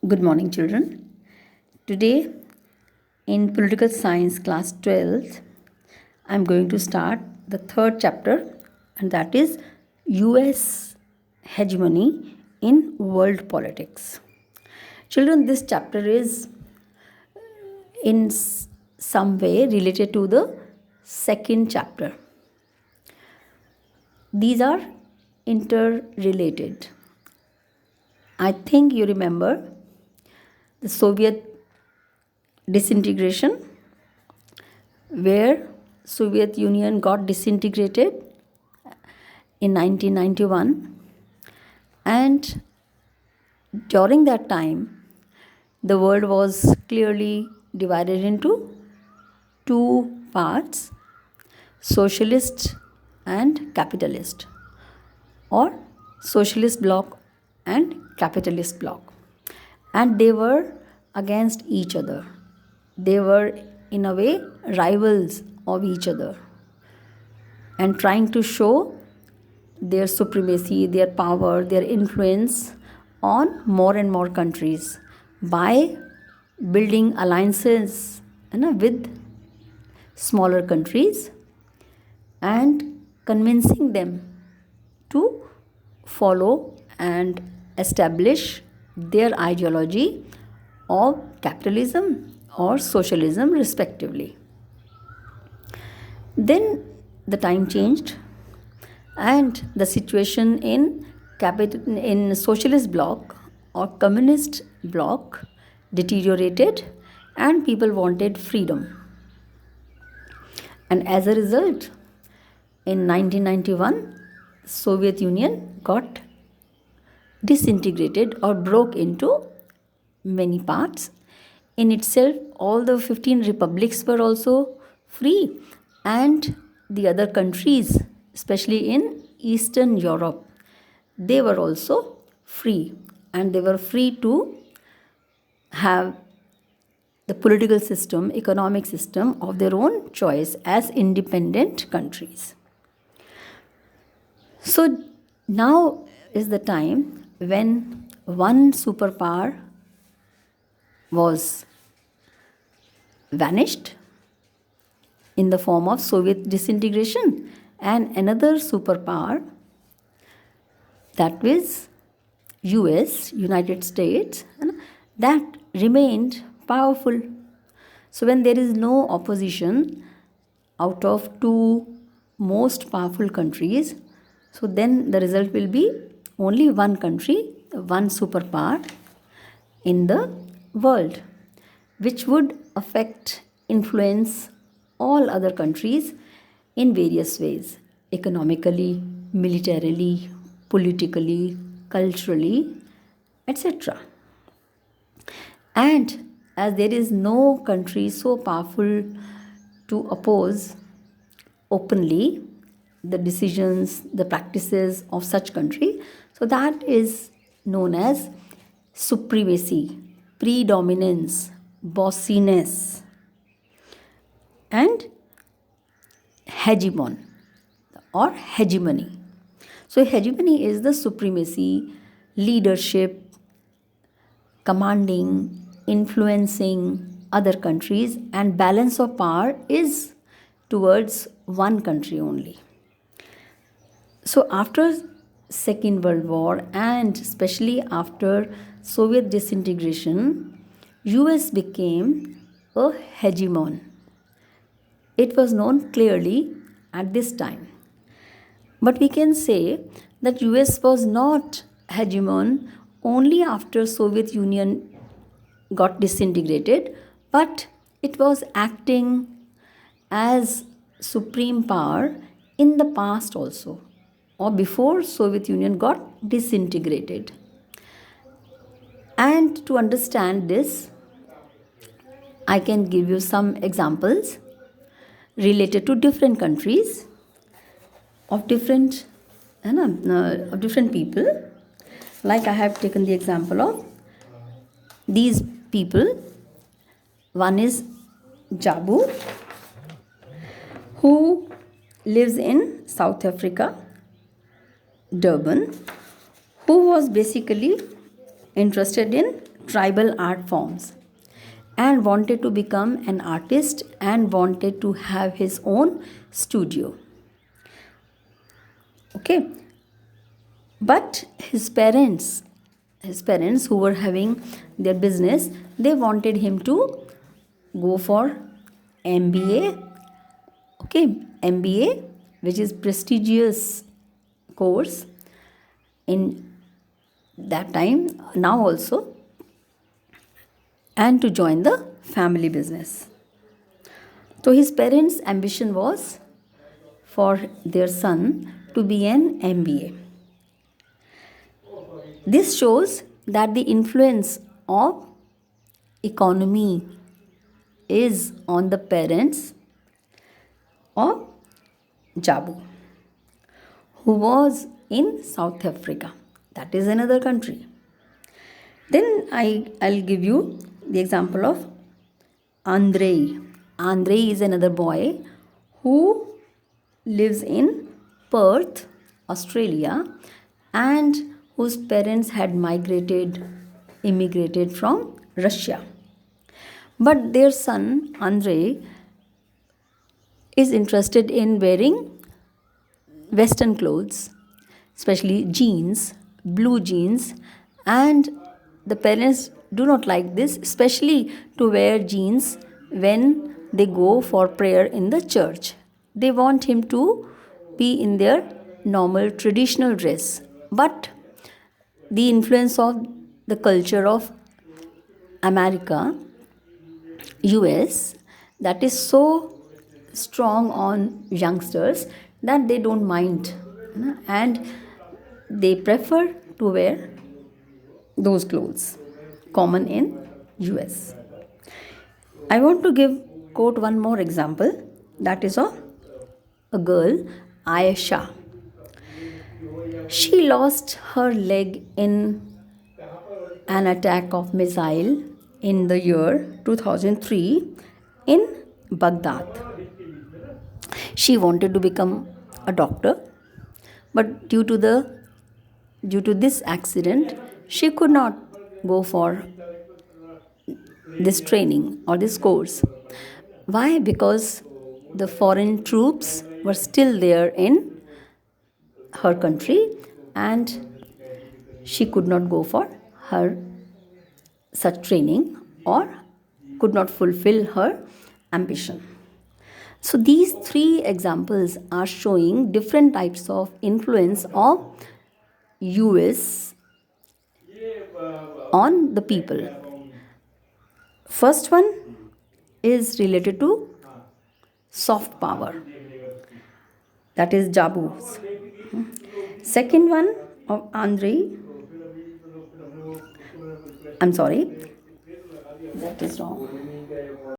Good morning, children. Today, in Political Science class 12th, I'm going to start the third chapter, and that is US Hegemony in World Politics. Children, this chapter is in some way related to the second chapter. These are interrelated. I think you remember the Soviet disintegration, where Soviet Union got disintegrated in 1991, and during that time the world was clearly divided into two parts: socialist and capitalist, or socialist bloc and capitalist bloc, and they were against each other. They were, in a way, rivals of each other and trying to show their supremacy, their power, their influence on more and more countries by building alliances with smaller countries and convincing them to follow and establish their ideology of capitalism or socialism, respectively. Then the time changed, and the situation in socialist bloc or communist bloc deteriorated, and people wanted freedom. And as a result, in 1991, Soviet Union got disintegrated or broke into many parts. In itself, all the 15 republics were also free, and the other countries, especially in Eastern Europe, they were also free, and they were free to have the political system, economic system of their own choice as independent countries. So now is the time when one superpower was vanished in the form of Soviet disintegration, and another superpower, that was US, United States, that remained powerful. So when there is no opposition out of two most powerful countries, so then the result will be only one country, one superpower in the world, which would affect, influence all other countries in various ways: economically, militarily, politically, culturally, etc. And as there is no country so powerful to oppose openly the decisions, the practices of such country, so that is known as supremacy, predominance, bossiness, and hegemon or hegemony. So hegemony is the supremacy, leadership, commanding, influencing other countries, and balance of power is towards one country only. So after Second World War, and especially after Soviet disintegration, US became a hegemon. It was known clearly at this time. But we can say that US was not hegemon only after Soviet Union got disintegrated, but it was acting as supreme power in the past also, or before Soviet Union got disintegrated. And to understand this, I can give you some examples related to different countries of different people. Like I have taken the example of these people. One is Jabu, who lives in South Africa, Durban, who was basically interested in tribal art forms and wanted to become an artist and wanted to have his own studio. Okay, but his parents who were having their business, they wanted him to go for MBA. Okay, MBA, which is prestigious course in that time, now also, and to join the family business. So his parents' ambition was for their son to be an MBA. This shows that the influence of economy is on the parents of Jabu, who was in South Africa. That is another country. Then I'll give you the example of Andrei. Andrei is another boy who lives in Perth, Australia, and whose parents had immigrated from Russia. But their son, Andrei, is interested in wearing Western clothes, especially jeans, blue jeans, and the parents do not like this, especially to wear jeans when they go for prayer in the church. They want him to be in their normal traditional dress. But the influence of the culture of America, US, that is so strong on youngsters that they don't mind, and they prefer to wear those clothes common in US. I want to quote one more example, that is of a girl, Aisha. She lost her leg in an attack of missile in the year 2003 in Baghdad. She wanted to become a doctor, but due to this accident, she could not go for this training or this course. Why? Because the foreign troops were still there in her country and she could not go for her such training or could not fulfill her ambition. So these three examples are showing different types of influence of US on the people. First one is related to soft power, that is Jabu's. Second one of Andre, I'm sorry, that is wrong.